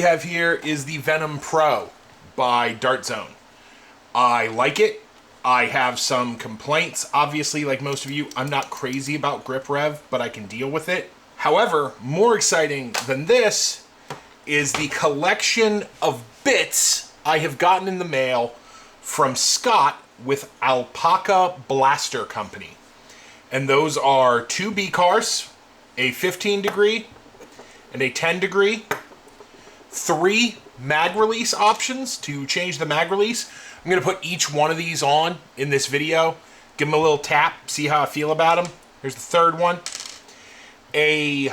have here is the Venom Pro by Dart Zone. I like it. I have some complaints. Obviously, like most of you, I'm not crazy about grip rev, but I can deal with it. However, more exciting than this is the collection of bits I have gotten in the mail from Scott with Alpaca Blaster Co. And those are 2 B cars, a 15 degree, and a 10 degree, 3 mag release options to change the mag release. I'm going to put each one of these on in this video, give them a little tap, see how I feel about them. Here's the third one. A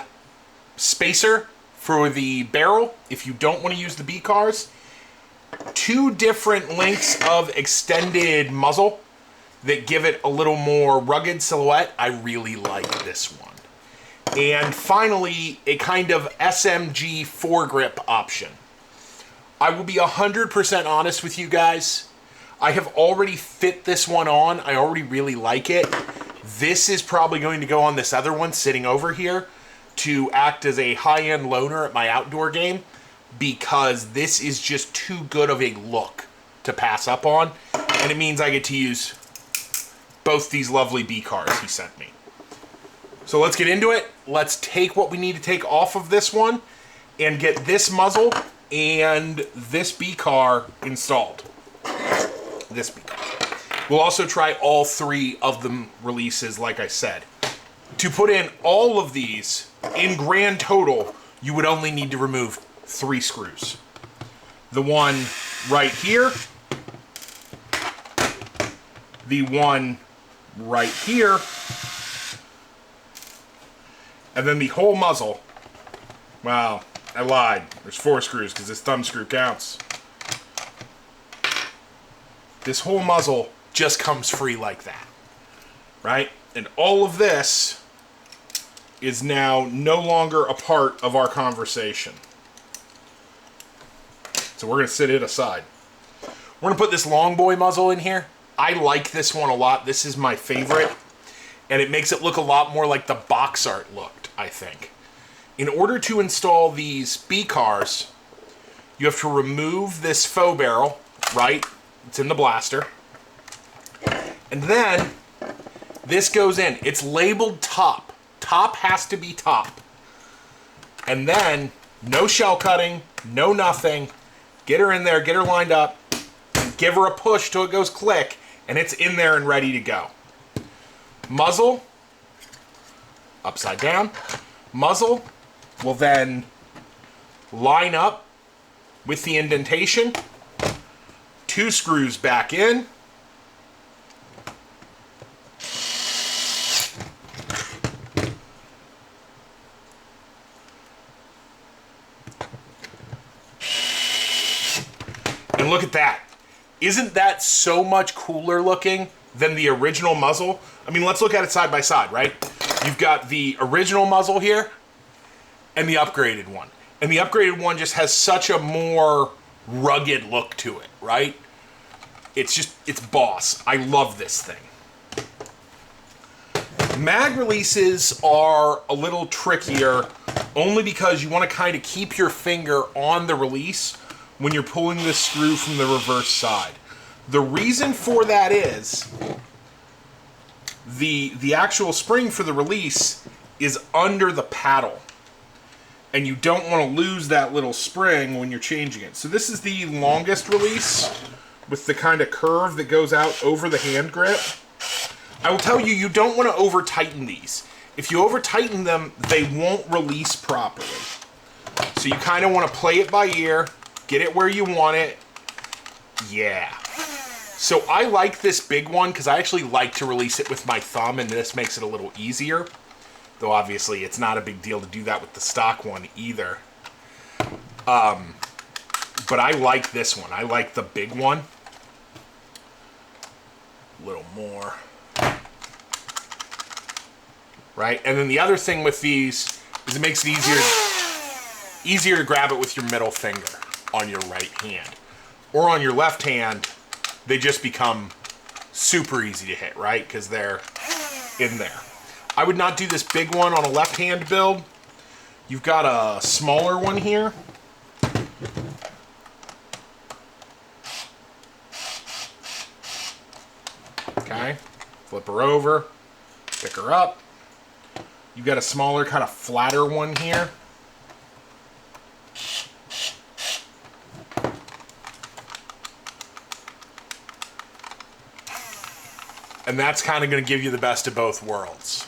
spacer for the barrel if you don't want to use the B cars. 2 different lengths of extended muzzle that give it a little more rugged silhouette. I really like this one. And finally, a kind of SMG foregrip option. I will be 100% honest with you guys. I have already fit this one on. I already really like it. This is probably going to go on this other one sitting over here to act as a high-end loaner at my outdoor game, because this is just too good of a look to pass up on, and it means I get to use both these lovely B cars he sent me. So let's get into it. Let's take what we need to take off of this one and get this muzzle and this B car installed. This B car. We'll also try all 3 of the releases, like I said. To put in all of these, in grand total, you would only need to remove 3 screws. The one right here, the one right here, and then the whole muzzle. Wow, I lied. There's 4 screws because this thumb screw counts. This whole muzzle just comes free like that, right? And all of this is now no longer a part of our conversation. So we're going to sit it aside. We're going to put this long boy muzzle in here. I like this one a lot. This is my favorite. And it makes it look a lot more like the box art looked, I think. In order to install these B cars, you have to remove this faux barrel, right? It's in the blaster. And then this goes in. It's labeled top. Top has to be top. And then no shell cutting, no nothing. Get her in there, get her lined up, give her a push till it goes click, and it's in there and ready to go. Muzzle, upside down. Muzzle will then line up with the indentation. 2 screws back in. And look at that. Isn't that so much cooler looking than the original muzzle? I mean, let's look at it side by side, right? You've got the original muzzle here and the upgraded one. And the upgraded one just has such a more rugged look to it, right? It's just, it's boss. I love this thing. Mag releases are a little trickier only because you want to kind of keep your finger on the release when you're pulling the screw from the reverse side. The reason for that is the actual spring for the release is under the paddle. And you don't want to lose that little spring when you're changing it. So this is the longest release with the kind of curve that goes out over the hand grip. I will tell you, you don't want to over tighten these. If you over tighten them, they won't release properly. So you kind of want to play it by ear, get it where you want it. Yeah. So I like this big one because I actually like to release it with my thumb, and this makes it a little easier. Though obviously it's not a big deal to do that with the stock one either. But I like this one. I like the big one. A little more. Right? And then the other thing with these is it makes it easier to grab it with your middle finger on your right hand. Or on your left hand, they just become super easy to hit, right? Because they're in there. I would not do this big one on a left-hand build. You've got a smaller one here. Okay, flip her over, pick her up. You've got a smaller, kind of flatter one here. And that's kind of going to give you the best of both worlds.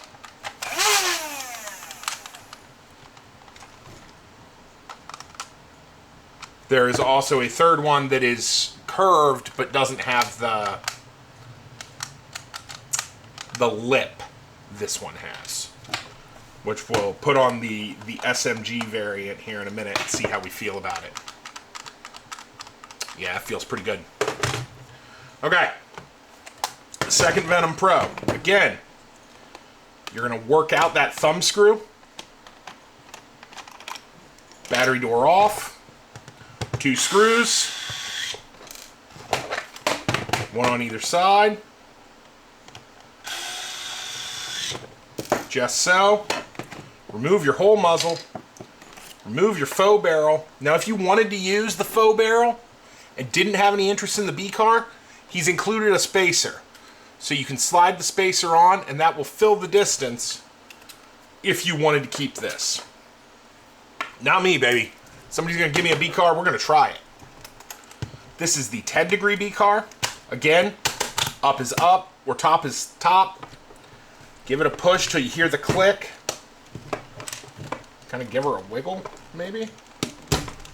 There is also a third one that is curved but doesn't have the lip this one has, which we'll put on the SMG variant here in a minute and see how we feel about it. Yeah, it feels pretty good. Okay. The second Venom Pro. Again, you're going to work out that thumb screw. Battery door off. 2 screws. One on either side. Just so. Remove your whole muzzle. Remove your faux barrel. Now, if you wanted to use the faux barrel and didn't have any interest in the B-car, he's included a spacer. So you can slide the spacer on, and that will fill the distance if you wanted to keep this. Not me, baby. Somebody's going to give me a B-car, we're going to try it. This is the 10-degree B-car. Again, up is up, or top is top. Give it a push till you hear the click. Kind of give her a wiggle, maybe.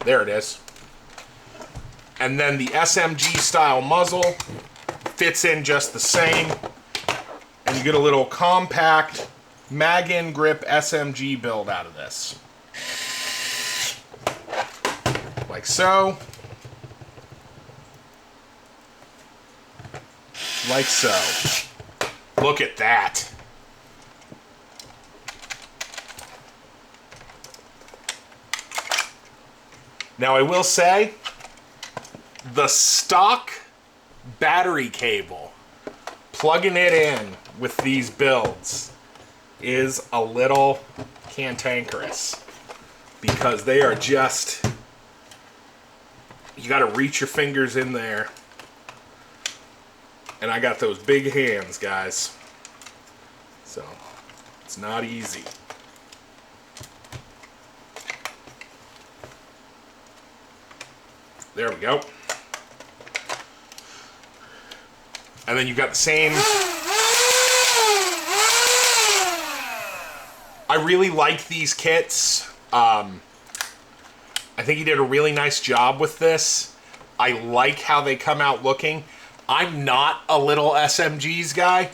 There it is. And then the SMG style muzzle fits in just the same. And you get a little compact mag-in grip SMG build out of this. Like so. Like so. Look at that. Now I will say, the stock battery cable, plugging it in with these builds, is a little cantankerous. Because they are just, you gotta reach your fingers in there. And I got those big hands, guys. So, it's not easy. There we go. And then you've got the same. I really like these kits. I think he did a really nice job with this. I like how they come out looking. I'm not a little SMGs guy,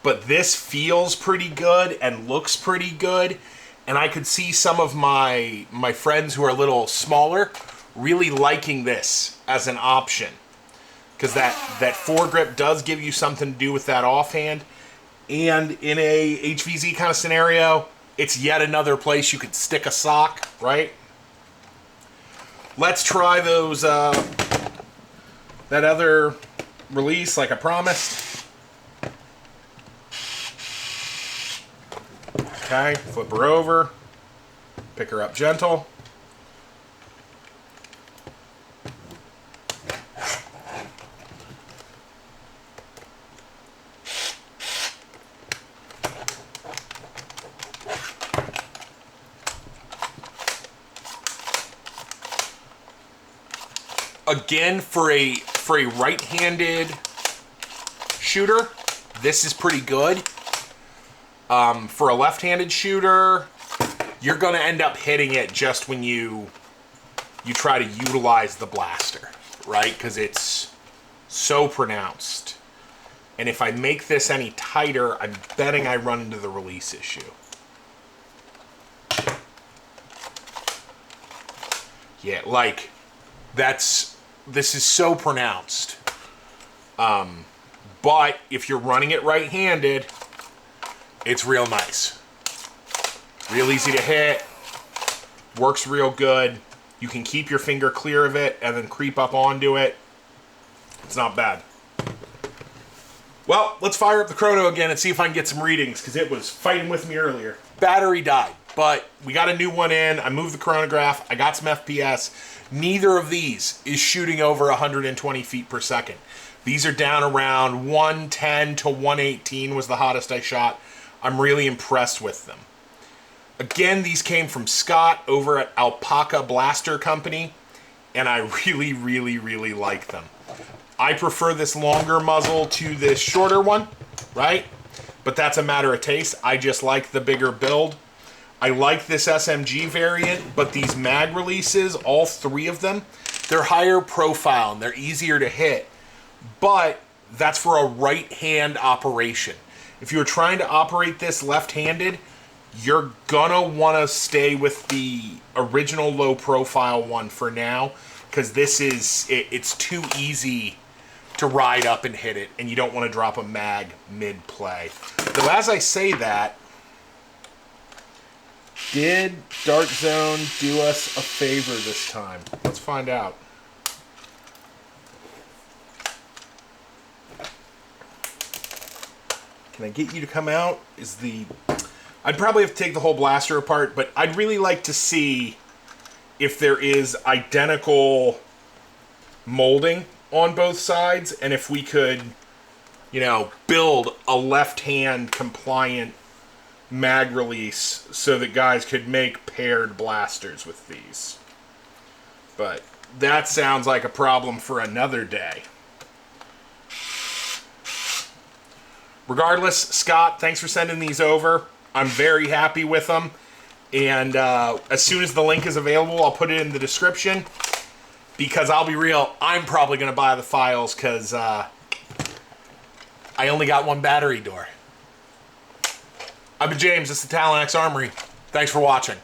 but this feels pretty good and looks pretty good. And I could see some of my friends who are a little smaller really liking this as an option. Because that foregrip does give you something to do with that offhand. And in a HVZ kind of scenario, it's yet another place you could stick a sock, right? Let's try those, that other release like I promised. Okay, flip her over, pick her up gentle. Again, for a right-handed shooter, this is pretty good. For a left-handed shooter, you're going to end up hitting it just when you try to utilize the blaster, right? Because it's so pronounced. And if I make this any tighter, I'm betting I run into the release issue. Yeah, like, this is so pronounced. But if you're running it right-handed, it's real nice. Real easy to hit. Works real good. You can keep your finger clear of it and then creep up onto it. It's not bad. Well, let's fire up the chrono again and see if I can get some readings, because it was fighting with me earlier. Battery died, but we got a new one in. I moved the chronograph. I got some FPS. Neither of these is shooting over 120 feet per second. These are down around 110 to 118 was the hottest I shot. I'm really impressed with them. Again, these came from Scott over at Alpaca Blaster Company, and I really, really, really like them. I prefer this longer muzzle to this shorter one, right? But that's a matter of taste. I just like the bigger build. I like this SMG variant, but these mag releases, all three of them, they're higher profile and they're easier to hit. But that's for a right-hand operation. If you're trying to operate this left-handed, you're gonna want to stay with the original low-profile one for now, because this is, it's too easy to ride up and hit it, and you don't want to drop a mag mid-play. Though as I say that, did Dart Zone do us a favor this time? Let's find out. Can I get you to come out? I'd probably have to take the whole blaster apart, but I'd really like to see if there is identical molding on both sides, and if we could, you know, build a left-hand compliant mag release so that guys could make paired blasters with these. But that sounds like a problem for another day. Regardless, Scott, thanks for sending these over. I'm very happy with them. And as soon as the link is available, I'll put it in the description. Because I'll be real, I'm probably going to buy the files because I only got one battery door. I've been James, this is the Talonaxe Armory. Thanks for watching.